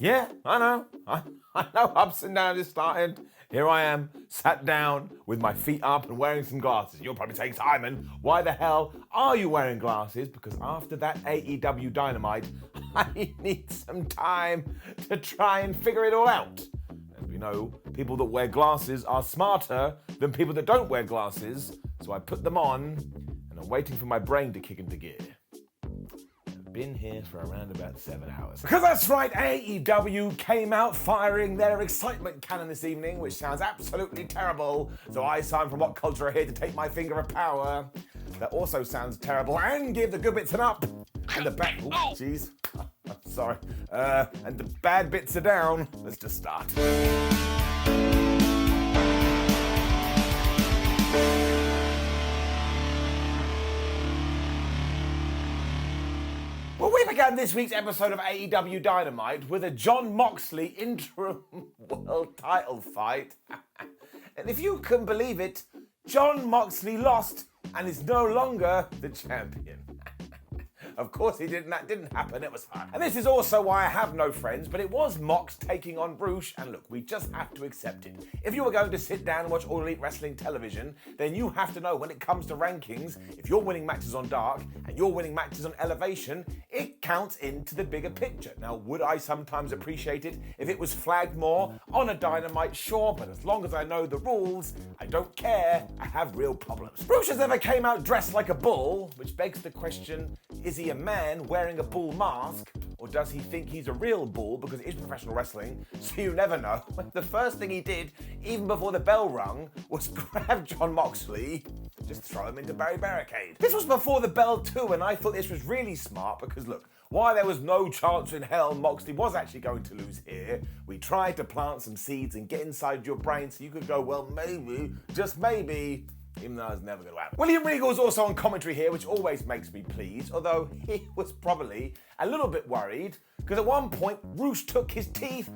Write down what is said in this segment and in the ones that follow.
Yeah, I know. I know ups and downs is starting. Here I am, sat down with my feet up and wearing some glasses. You're probably saying, Simon, why the hell are you wearing glasses? Because after that AEW Dynamite, I need some time to try and figure it all out. As we know, people that wear glasses are smarter than people that don't wear glasses. So I put them on and I'm waiting for my brain to kick into gear. Been here for around about 7 hours. Because that's right, AEW came out firing their excitement cannon this evening, which sounds absolutely terrible. So I, Simon from WhatCulture, are here to take my finger of power. That also sounds terrible, and give the good bits an up. And the bad, oh jeez, sorry. And the bad bits are down. Let's just start. Well, we began this week's episode of AEW Dynamite with a Jon Moxley interim world title fight. And if you can believe it, Jon Moxley lost and is no longer the champion. Of course he didn't, that didn't happen, it was fun. And this is also why I have no friends, but it was Mox taking on Bruce, and look, we just have to accept it. If you were going to sit down and watch All Elite Wrestling television, then you have to know when it comes to rankings, if you're winning matches on Dark and you're winning matches on Elevation, it counts into the bigger picture. Now, would I sometimes appreciate it if it was flagged more on a Dynamite? Sure, but as long as I know the rules, I don't care, I have real problems. Bruce never came out dressed like a bull, which begs the question, is he a man wearing a bull mask, or does he think he's a real bull because it is professional wrestling, so you never know. The first thing he did, even before the bell rung, was grab Jon Moxley, just throw him into barricade. This was before the bell too, and I thought this was really smart because look, while there was no chance in hell Moxley was actually going to lose here, we tried to plant some seeds and get inside your brain so you could go, well, maybe, just maybe, even though I was never going to happen. William Regal was also on commentary here, which always makes me pleased, although he was probably a little bit worried, because at one point, Bruce took his teeth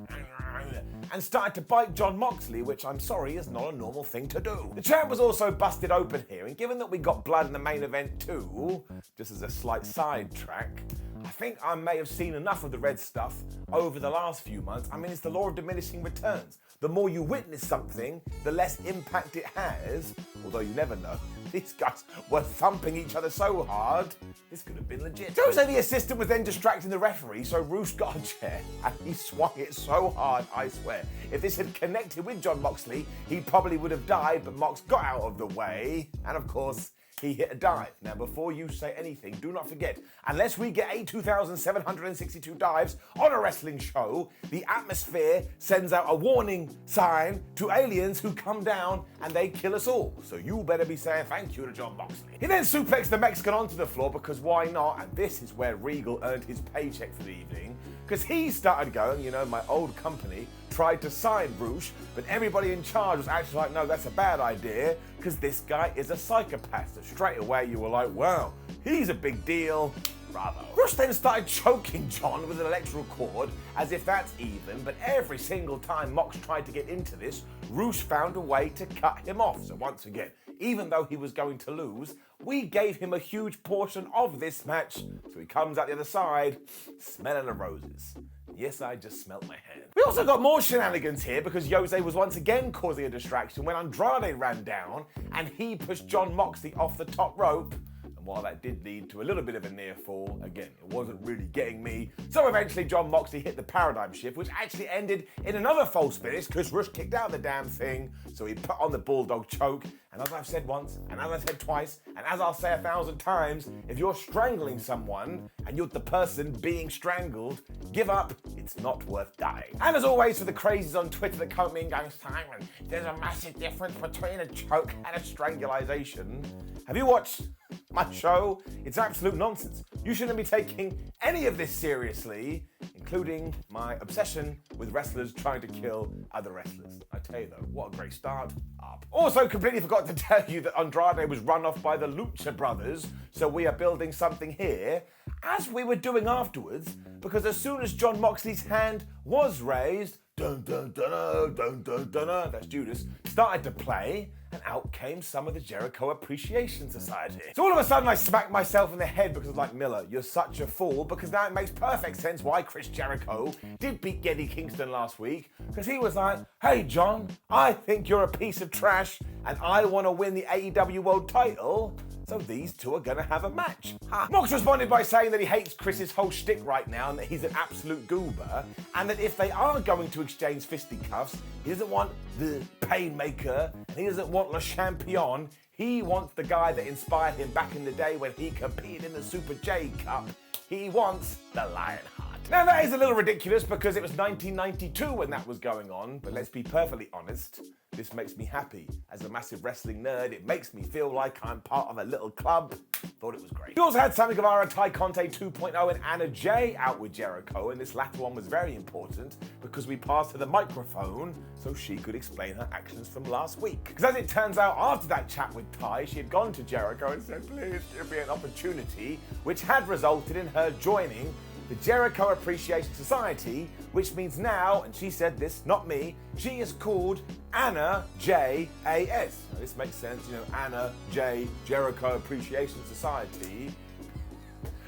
and started to bite Jon Moxley, which I'm sorry is not a normal thing to do. The champ was also busted open here, and given that we got blood in the main event too, just as a slight sidetrack, I think I may have seen enough of the red stuff over the last few months. I mean, it's the law of diminishing returns. The more you witness something, the less impact it has, although you never know. These guys were thumping each other so hard, this could have been legit. Jose, the assistant, was then distracting the referee, so Roos got a chair, and he swung it so hard, I swear. If this had connected with Jon Moxley, he probably would have died, but Mox got out of the way, and of course, he hit a dive. Now, before you say anything, do not forget, unless we get 2,762 dives on a wrestling show, the atmosphere sends out a warning sign to aliens who come down and they kill us all. So you better be saying thank you to Jon Moxley. He then suplexed the Mexican onto the floor because why not? And this is where Regal earned his paycheck for the evening, because he started going, you know, my old company tried to sign Bruce, but everybody in charge was actually like, no, that's a bad idea, because this guy is a psychopath. So straight away you were like, wow, he's a big deal, bravo. Bruce then started choking Jon with an electrical cord, as if that's even, but every single time Mox tried to get into this, Bruce found a way to cut him off. So once again, even though he was going to lose, we gave him a huge portion of this match, so he comes out the other side, smelling the roses. Yes, I just smelt my hand. We also got more shenanigans here because Jose was once again causing a distraction when Andrade ran down and he pushed Jon Moxley off the top rope. And while that did lead to a little bit of a near fall, again, it wasn't really getting me. So eventually Jon Moxley hit the paradigm shift, which actually ended in another false finish because Rush kicked out the damn thing. So he put on the bulldog choke. And as I've said once, and as I've said twice, and as I'll say 1,000 times, if you're strangling someone and you're the person being strangled, give up, it's not worth dying. And as always, for the crazies on Twitter that come in going, Simon, there's a massive difference between a choke and a strangulation. Have you watched my show? It's absolute nonsense. You shouldn't be taking any of this seriously, including my obsession with wrestlers trying to kill other wrestlers. I tell you though, what a great start up. Also, completely forgot to tell you that Andrade was run off by the Lucha Brothers, so we are building something here, as we were doing afterwards, because as soon as Jon Moxley's hand was raised, dun dun dun dun dun dun, that's Judas, started to play, and out came some of the Jericho Appreciation Society. So all of a sudden I smacked myself in the head because I was like, Miller, you're such a fool, because now it makes perfect sense why Chris Jericho did beat Eddie Kingston last week, because he was like, hey John, I think you're a piece of trash and I want to win the AEW World title. So these two are going to have a match. Mox responded by saying that he hates Chris's whole shtick right now and that he's an absolute goober, and that if they are going to exchange fisticuffs, he doesn't want the Painmaker and he doesn't want Le Champion. He wants the guy that inspired him back in the day when he competed in the Super J Cup. He wants the Lionheart. Now that is a little ridiculous because it was 1992 when that was going on, but let's be perfectly honest, this makes me happy. As a massive wrestling nerd, it makes me feel like I'm part of a little club. Thought it was great. We also had Sammy Guevara, Ty Conte 2.0 and Anna Jay out with Jericho, and this latter one was very important because we passed her the microphone so she could explain her actions from last week. Because as it turns out, after that chat with Ty, she had gone to Jericho and said, please give me an opportunity, which had resulted in her joining the Jericho Appreciation Society, which means now, and she said this, not me, she is called Anna J A.S. Now, this makes sense, Anna J Jericho Appreciation Society.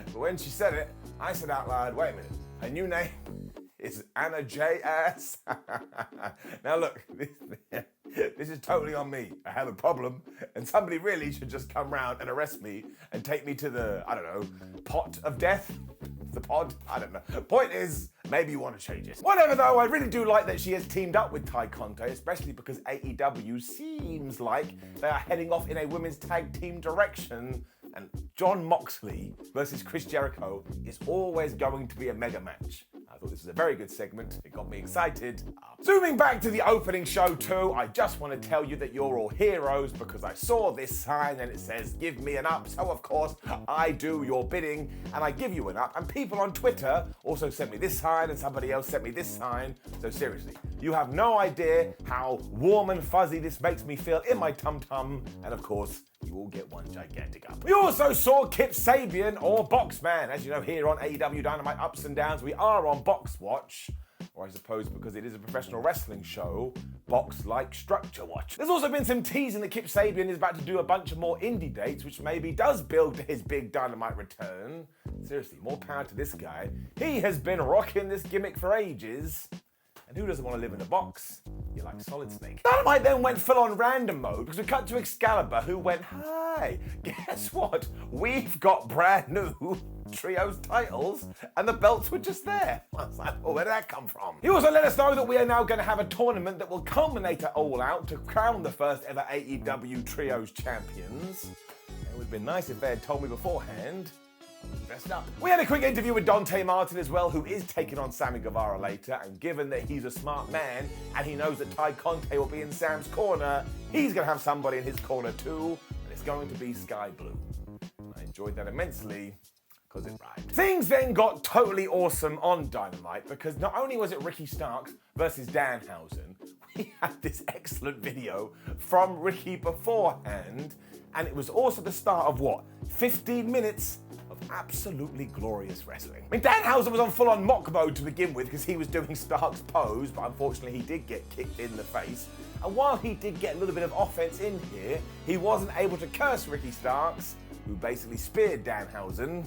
But when she said it, I said out loud, wait a minute, her new name is Anna J.S. Now look, this is totally on me. I have a problem, and somebody really should just come round and arrest me and take me to the, pot of death. The pod? I don't know. Point is, maybe you want to change it. Whatever though, I really do like that she has teamed up with Ty Conte, especially because AEW seems like they are heading off in a women's tag team direction, and Jon Moxley versus Chris Jericho is always going to be a mega match. I thought this was a very good segment. It got me excited. Zooming back to the opening show too, I just want to tell you that you're all heroes because I saw this sign and it says, give me an up. So of course, I do your bidding and I give you an up. And people on Twitter also sent me this sign and somebody else sent me this sign. So seriously, you have no idea how warm and fuzzy this makes me feel in my tum-tum. And of course, you all get one gigantic up. We also saw Kip Sabian, or Boxman. As you know, here on AEW Dynamite Ups and Downs, we are on Box Watch. Or I suppose because it is a professional wrestling show, box-like structure watch. There's also been some teasing that Kip Sabian is about to do a bunch of more indie dates, which maybe does build to his big Dynamite return. Seriously, more power to this guy. He has been rocking this gimmick for ages. And who doesn't want to live in a box? You're like Solid Snake. Dynamite then went full on random mode because we cut to Excalibur, who went, hey, guess what? We've got brand new trios titles and the belts were just there. I was like, oh, where did that come from? He also let us know that we are now going to have a tournament that will culminate at All Out to crown the first ever AEW trios champions. It would have been nice if they had told me beforehand. Dressed up. We had a quick interview with Dante Martin as well, who is taking on Sammy Guevara later, and given that he's a smart man and he knows that Ty Conte will be in Sam's corner, he's going to have somebody in his corner too, and it's going to be Sky Blue. I enjoyed that immensely because it rhymed. Things then got totally awesome on Dynamite because not only was it Ricky Starks versus Danhausen, we had this excellent video from Ricky beforehand, and it was also the start of 15 minutes of absolutely glorious wrestling. I mean, Danhausen was on full-on mock mode to begin with because he was doing Stark's pose, but unfortunately he did get kicked in the face. And while he did get a little bit of offense in here, he wasn't able to curse Ricky Starks, who basically speared Danhausen,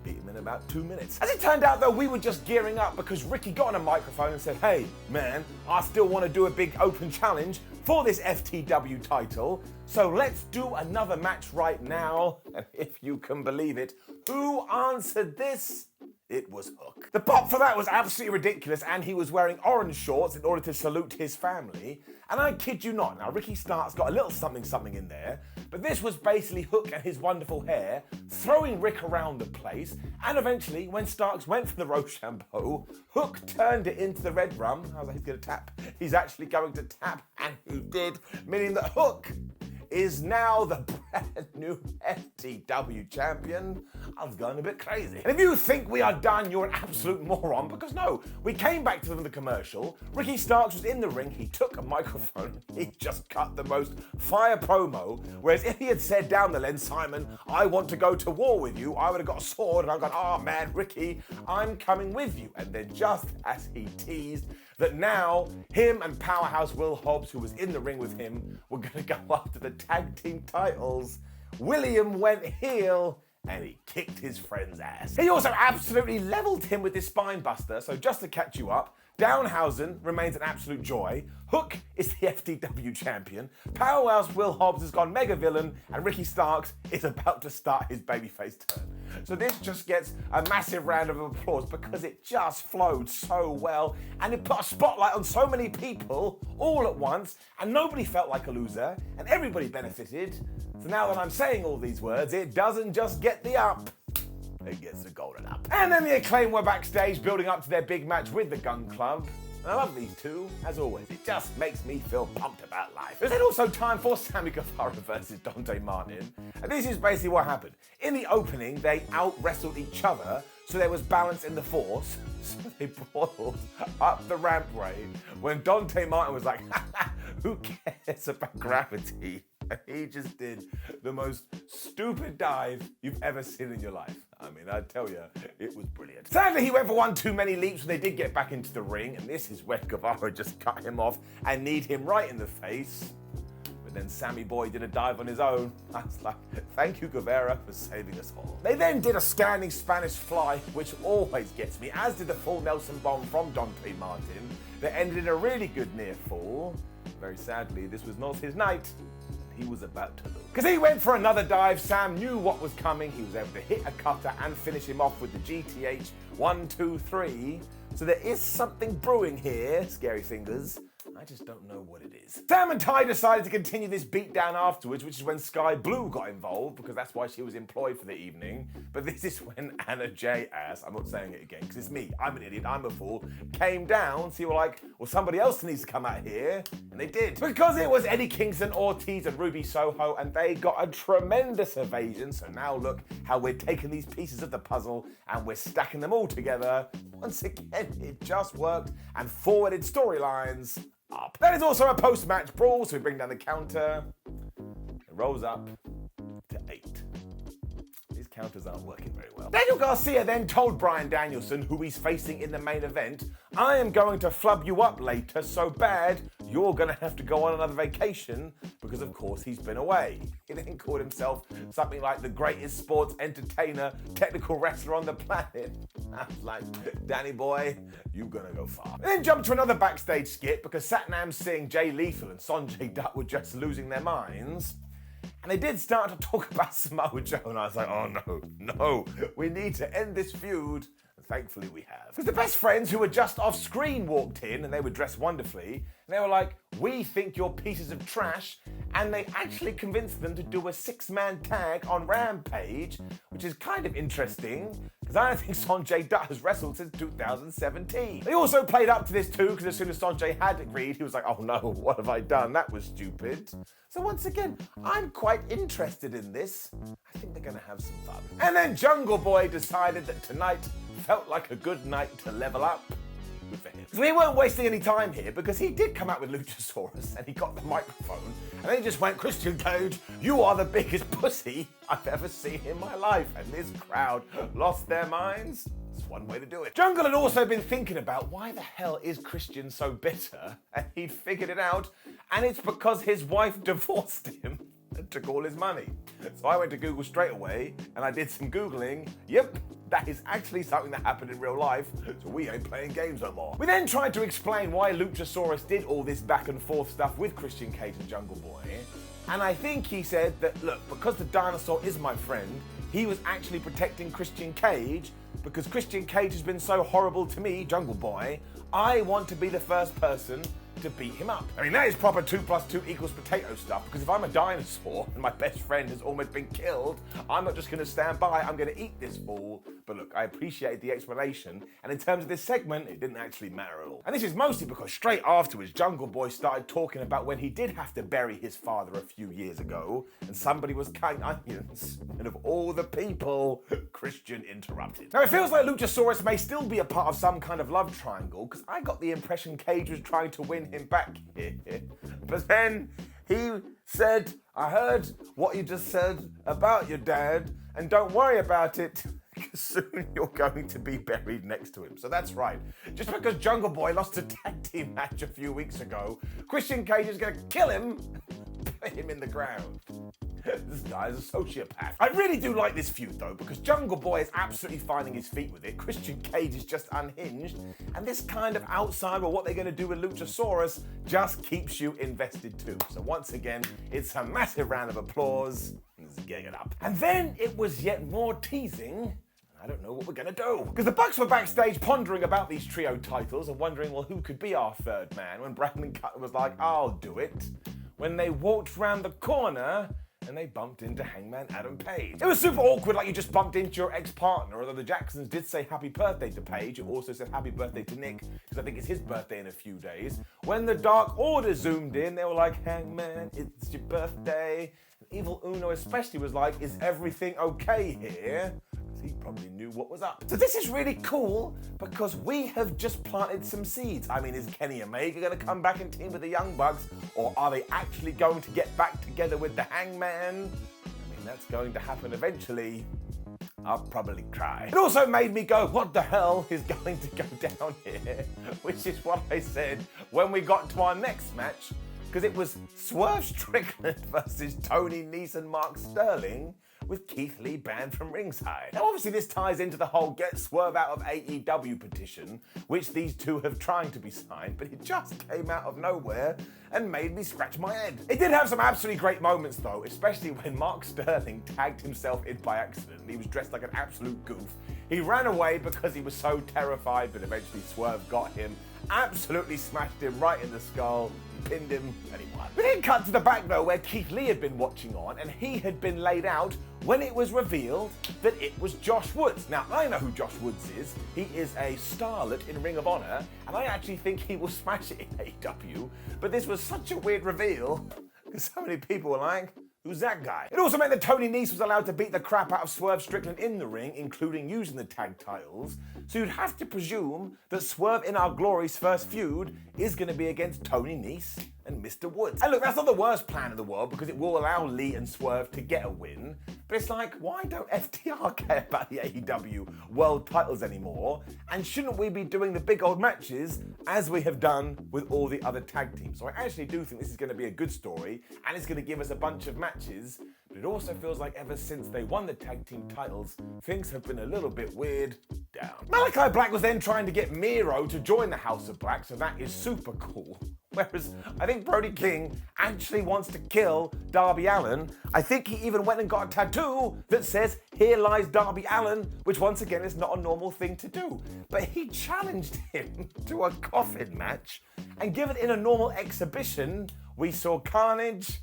beat him in about 2 minutes. As it turned out though, we were just gearing up because Ricky got on a microphone and said, hey man, I still want to do a big open challenge for this FTW title, so let's do another match right now. And if you can believe it, who answered this? It was Hook. The pop for that was absolutely ridiculous, and he was wearing orange shorts in order to salute his family. And I kid you not, now Ricky Starks got a little something in there, but this was basically Hook and his wonderful hair throwing Rick around the place, and eventually when Starks went for the Rochambeau, Hook turned it into the Red Rum. I was like, he's gonna tap. He's actually going to tap, and he did, meaning that Hook is now the brand new FTW champion. I was going a bit crazy. And if you think we are done, you're an absolute moron, because no, we came back to the commercial. Ricky Starks was in the ring, he took a microphone, he just cut the most fire promo, whereas if he had said down the lens, Simon, I want to go to war with you, I would have got a sword, and I've gone, oh man, Ricky, I'm coming with you. And then just as he teased that now him and Powerhouse Will Hobbs, who was in the ring with him, were going to go after the tag team titles, William went heel and he kicked his friend's ass. He also absolutely leveled him with his spine buster, so just to catch you up, Danhausen remains an absolute joy, Hook is the FTW champion, Powerhouse Will Hobbs has gone mega villain, and Ricky Starks is about to start his babyface turn. So this just gets a massive round of applause because it just flowed so well and it put a spotlight on so many people all at once, and nobody felt like a loser and everybody benefited. So now that I'm saying all these words, it doesn't just get the up, it gets the golden up. And then the Acclaim were backstage building up to their big match with the Gun Club. And I love these two, as always. It just makes me feel pumped about life. There's then also time for Sammy Guevara versus Dante Martin. And this is basically what happened. In the opening, they out-wrestled each other, so there was balance in the force. So they brawled up the rampway when Dante Martin was like, who cares about gravity? And he just did the most stupid dive you've ever seen in your life. I mean, I tell you, it was brilliant. Sadly, he went for one too many leaps when they did get back into the ring, and this is where Guevara just cut him off and kneed him right in the face. But then Sammy Boy did a dive on his own. I was like, thank you, Guevara, for saving us all. They then did a standing Spanish fly, which always gets me, as did the full Nelson bomb from Dante Martin, that ended in a really good near fall. Very sadly, this was not his night. He was about to lose. Because he went for another dive, Sam knew what was coming. He was able to hit a cutter and finish him off with the GTH 1, 2, 3. So there is something brewing here, Scary Fingers. I just don't know what it is. Sam and Ty decided to continue this beatdown afterwards, which is when Sky Blue got involved, because that's why she was employed for the evening. But this is when Anna Jay ass, I'm not saying it again, because it's me, I'm an idiot, I'm a fool, came down, so you were like, well, somebody else needs to come out here, and they did. Because it was Eddie Kingston, Ortiz, and Ruby Soho, and they got a tremendous evasion, so now look how we're taking these pieces of the puzzle, and we're stacking them all together. Once again, it just worked, and forwarded storylines up. That is also a post-match brawl, so we bring down the counter. It rolls up to 8. These counters aren't working very well. Daniel Garcia then told Bryan Danielson, who he's facing in the main event, I am going to flub you up later so bad you're going to have to go on another vacation, because of course he's been away. He then called himself something like the greatest sports entertainer, technical wrestler on the planet. I was like, Danny boy, you're gonna go far. And then jumped to another backstage skit because Satnam Singh, Jay Lethal and Sonjay Dutt were just losing their minds. And they did start to talk about Samoa Joe, and I was like, oh no, we need to end this feud. And thankfully we have. Because the best friends who were just off screen walked in, and they were dressed wonderfully, and they were like, we think you're pieces of trash, and they actually convinced them to do a 6-man tag on Rampage, which is kind of interesting, because I don't think Sonjay Dutt has wrestled since 2017. They also played up to this too, because as soon as Sonjay had agreed, he was like, oh no, what have I done? That was stupid. So once again, I'm quite interested in this. I think they're gonna have some fun. And then Jungle Boy decided that tonight felt like a good night to level up. Good for him. So we weren't wasting any time here, because he did come out with Luchasaurus and he got the microphone and then he just went, Christian Cage, you are the biggest pussy I've ever seen in my life. And this crowd lost their minds. It's one way to do it. Jungle had also been thinking about why the hell is Christian so bitter, and he'd figured it out, and it's because his wife divorced him and took all his money. So I went to Google straight away and I did some Googling. Yep, that is actually something that happened in real life, so we ain't playing games no more. We then tried to explain why Luchasaurus did all this back and forth stuff with Christian Cage and Jungle Boy, and I think he said that, look, because the dinosaur is my friend, he was actually protecting Christian Cage, because Christian Cage has been so horrible to me, Jungle Boy, I want to be the first person to beat him up. I mean, that is proper 2 + 2 = potato stuff, because if I'm a dinosaur and my best friend has almost been killed, I'm not just going to stand by, I'm going to eat this fool. But look, I appreciate the explanation, and in terms of this segment, it didn't actually matter at all. And this is mostly because straight afterwards, Jungle Boy started talking about when he did have to bury his father a few years ago, and somebody was cutting onions, and of all the people, Christian interrupted. Now, it feels like Luchasaurus may still be a part of some kind of love triangle, because I got the impression Cage was trying to win him back here. But then he said, I heard what you just said about your dad, and don't worry about it, because soon you're going to be buried next to him. So that's right. Just because Jungle Boy lost a tag team match a few weeks ago, Christian Cage is going to kill him, put him in the ground. This guy is a sociopath. I really do like this feud though, because Jungle Boy is absolutely finding his feet with it. Christian Cage is just unhinged, and this kind of outside of what they're going to do with Luchasaurus just keeps you invested too. So once again, it's a massive round of applause. Let's get it up. And then it was yet more teasing. I don't know what we're gonna do. Because the Bucks were backstage pondering about these trio titles and wondering, well, who could be our third man, when Brandon Cutler was like, I'll do it. When they walked round the corner and they bumped into Hangman Adam Page. It was super awkward, like you just bumped into your ex-partner, although the Jacksons did say happy birthday to Page. It also said happy birthday to Nick, because I think it's his birthday in a few days. When the Dark Order zoomed in, they were like, Hangman, it's your birthday. And Evil Uno especially was like, is everything okay here? He probably knew what was up. So this is really cool because we have just planted some seeds. I mean, is Kenny Omega going to come back and team with the Young Bucks, or are they actually going to get back together with the Hangman? I mean, that's going to happen eventually. I'll probably cry. It also made me go, what the hell is going to go down here? Which is what I said when we got to our next match, because it was Swerve Strickland versus Tony Nese and Mark Sterling, with Keith Lee banned from ringside. Now obviously this ties into the whole Get Swerve Out of AEW petition, which these two have trying to be signed, but it just came out of nowhere and made me scratch my head. It did have some absolutely great moments though, especially when Mark Sterling tagged himself in by accident. He was dressed like an absolute goof. He ran away because he was so terrified, but eventually Swerve got him, absolutely smashed him right in the skull, pinned him, and he won. We then cut to the back though, where Keith Lee had been watching on, and he had been laid out when it was revealed that it was Josh Woods. Now, I know who Josh Woods is. He is a starlet in Ring of Honor, and I actually think he will smash it in AEW, but this was such a weird reveal, because so many people were like, who's that guy? It also meant that Tony Nese was allowed to beat the crap out of Swerve Strickland in the ring, including using the tag titles. So you'd have to presume that Swerve in Our Glory's first feud is going to be against Tony Nese and Mr. Woods. And look, that's not the worst plan in the world, because it will allow Lee and Swerve to get a win. But it's like, why don't FTR care about the AEW world titles anymore? And shouldn't we be doing the big old matches as we have done with all the other tag teams? So I actually do think this is going to be a good story, and it's going to give us a bunch of matches. But it also feels like ever since they won the tag team titles, things have been a little bit weird down. Malachi Black was then trying to get Miro to join the House of Black, so that is super cool. Whereas I think Brody King actually wants to kill Darby Allin. I think he even went and got a tattoo that says, "Here lies Darby Allin," which once again is not a normal thing to do. But he challenged him to a coffin match, and given in a normal exhibition, we saw carnage.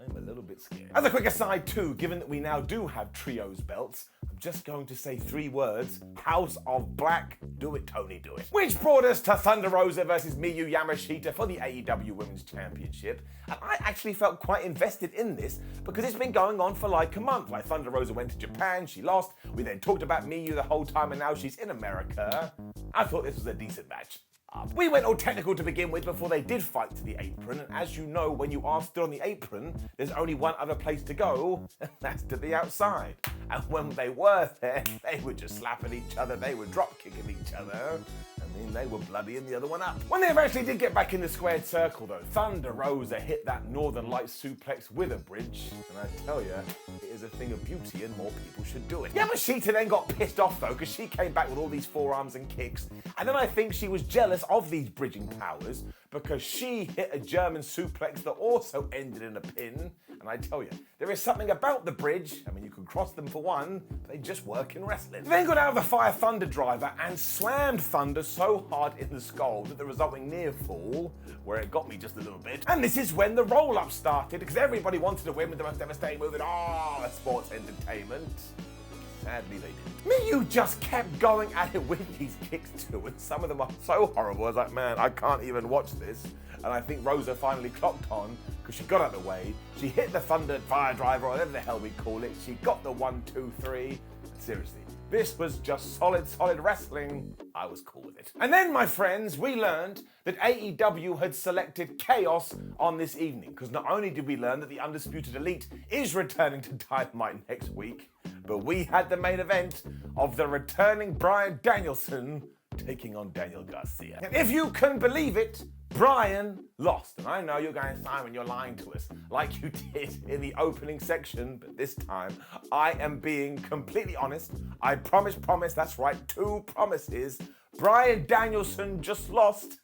I'm a little bit scared. As a quick aside too, given that we now do have trios belts, I'm just going to say 3 words: House of Black. Do it, Tony, do it. Which brought us to Thunder Rosa versus Miyu Yamashita for the AEW Women's Championship. And I actually felt quite invested in this because it's been going on for like a month. Like Thunder Rosa went to Japan, she lost. We then talked about Miyu the whole time, and now she's in America. I thought this was a decent match. We went all technical to begin with before they did fight to the apron, and as you know, when you are stood on the apron, there's only one other place to go, and that's to the outside. And when they were there, they were just slapping each other, they were drop kicking each other. I mean, they were bloodying the other one up. When they eventually did get back in the squared circle though, Thunder Rosa hit that Northern Lights suplex with a bridge, and I tell you, it is a thing of beauty and more people should do it. Yamashita then got pissed off though, because she came back with all these forearms and kicks, and then I think she was jealous of these bridging powers because she hit a German suplex that also ended in a pin. And I tell you, there is something about the bridge. I mean, you can cross them for one, but they just work in wrestling. They then got out of the Fire Thunder driver and slammed Thunder so so hard in the skull that the resulting near fall, where it got me just a little bit. And this is when the roll-up started, because everybody wanted to win with the most devastating move in all of sports entertainment. Sadly, they didn't. Miyu just kept going at it with these kicks too, and some of them are so horrible. I was like, man, I can't even watch this. And I think Rosa finally clocked on, because she got out of the way. She hit the Thunder Fire Driver, or whatever the hell we call it. She got the 1, 2, 3. Seriously, this was just solid wrestling. I was cool with it. And then, my friends, we learned that AEW had selected Chaos on this evening, because not only did we learn that the Undisputed Elite is returning to Dynamite next week, but we had the main event of the returning Bryan Danielson taking on Daniel Garcia. And if you can believe it, Bryan lost. And I know you're going, Simon, you're lying to us like you did in the opening section, but this time I am being completely honest. I promise, that's right, 2 promises. Bryan Danielson just lost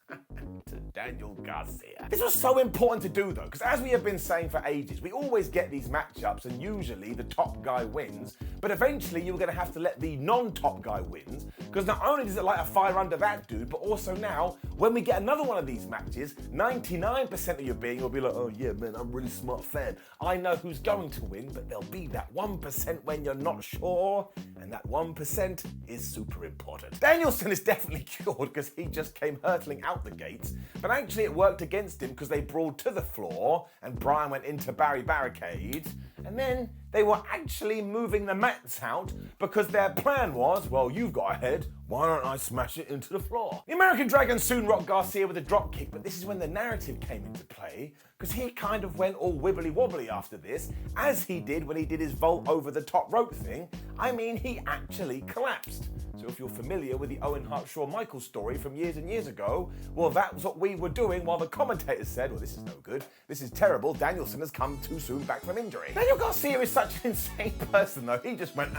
to Daniel Garcia. This was so important to do though, because as we have been saying for ages, we always get these matchups and usually the top guy wins, but eventually you're going to have to let the non-top guy wins, because not only does it light a fire under that dude, but also now, when we get another one of these matches, 99% of your being will be like, oh yeah, man, I'm a really smart fan. I know who's going to win, but there'll be that 1% when you're not sure, and that 1% is super important. Danielson is definitely cured because he just came hurtling out the gates, but actually it worked against him because they brawled to the floor and Bryan went into barricade, and then they were actually moving the mats out because their plan was, well, you've got a head, why don't I smash it into the floor? The American Dragon soon rocked Garcia with a drop kick, but this is when the narrative came into play, because he kind of went all wibbly wobbly after this, as he did when he did his vault over the top rope thing. I mean, he actually collapsed. So if you're familiar with the Owen Hart Shawn Michaels story from years and years ago, well, that was what we were doing while the commentators said, well, this is no good, this is terrible, Danielson has come too soon back from injury. Daniel Garcia is such an insane person though. He just went,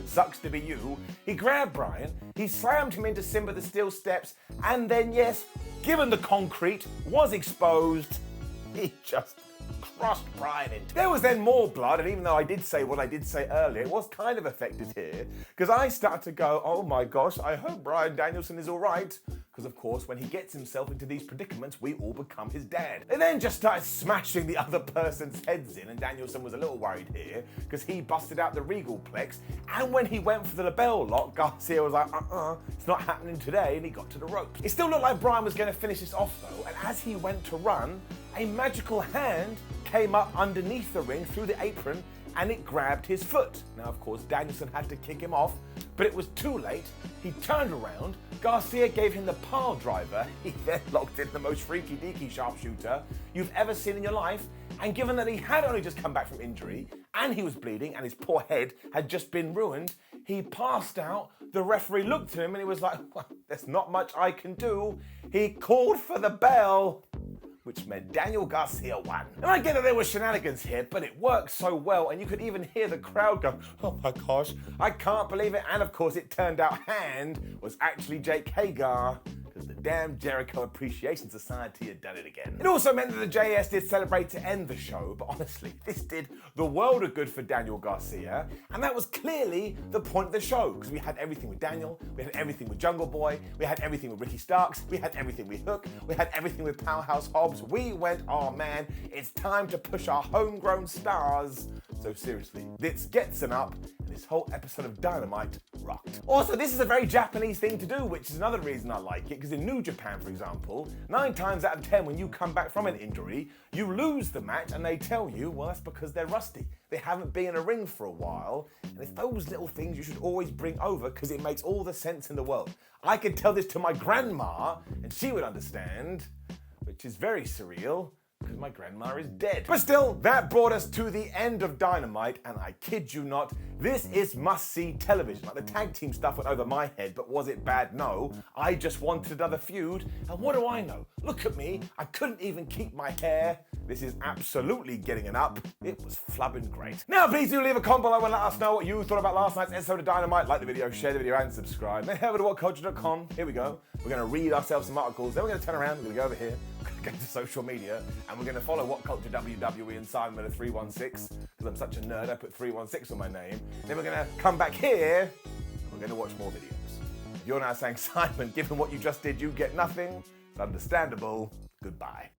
sucks to be you. He grabbed Bryan, he slammed him into Simba the Steel Steps, and then yes, given the concrete was exposed, he just crushed Bryan into. There was then more blood, and even though I did say what I did say earlier, it was kind of effective here, because I started to go, oh my gosh, I hope Bryan Danielson is all right. Because of course, when he gets himself into these predicaments, we all become his dad. They then just started smashing the other person's heads in, and Danielson was a little worried here, because he busted out the Regal Plex, and when he went for the label lock, Garcia was like, it's not happening today, and he got to the ropes. It still looked like Bryan was going to finish this off though, and as he went to run, a magical hand came up underneath the ring through the apron, and it grabbed his foot. Now, of course, Danielson had to kick him off, but it was too late. He turned around, Garcia gave him the pile driver, he then locked in the most freaky-deaky sharpshooter you've ever seen in your life, and given that he had only just come back from injury, and he was bleeding, and his poor head had just been ruined, he passed out, the referee looked at him, and he was like, well, there's not much I can do. He called for the bell, which meant Daniel Garcia won. And I get that there were shenanigans here, but it worked so well, and you could even hear the crowd go, oh my gosh, I can't believe it. And of course, it turned out Hand was actually Jake Hagar, because the damn Jericho Appreciation Society had done it again. It also meant that the JS did celebrate to end the show, but honestly, this did the world of good for Daniel Garcia, and that was clearly the point of the show, because we had everything with Daniel, we had everything with Jungle Boy, we had everything with Ricky Starks, we had everything with Hook, we had everything with Powerhouse Hobbs. We went, oh man, it's time to push our homegrown stars. So seriously, this gets an up, and this whole episode of Dynamite rocked. Also, this is a very Japanese thing to do, which is another reason I like it, because in New Japan, for example, 9 times out of 10 when you come back from an injury, you lose the match and they tell you, well, that's because they're rusty. They haven't been in a ring for a while, and it's those little things you should always bring over because it makes all the sense in the world. I could tell this to my grandma and she would understand, which is very surreal, because my grandma is dead. But still, that brought us to the end of Dynamite, and I kid you not, this is must-see television. Like, the tag team stuff went over my head, but was it bad? No. I just wanted another feud, and what do I know? Look at me, I couldn't even keep my hair. This is absolutely getting an up. It was flubbing great. Now, please do leave a comment below and let us know what you thought about last night's episode of Dynamite. Like the video, share the video, and subscribe. Then head over to WhatCulture.com. Here we go. We're going to read ourselves some articles, then we're going to turn around, we're going to go over here, we're going to go to social media, and we're going to follow WhatCulture WWE and Simon with a 316, because I'm such a nerd, I put 316 on my name. Then we're going to come back here, and we're going to watch more videos. You're now saying, Simon, given what you just did, you get nothing. It's understandable. Goodbye.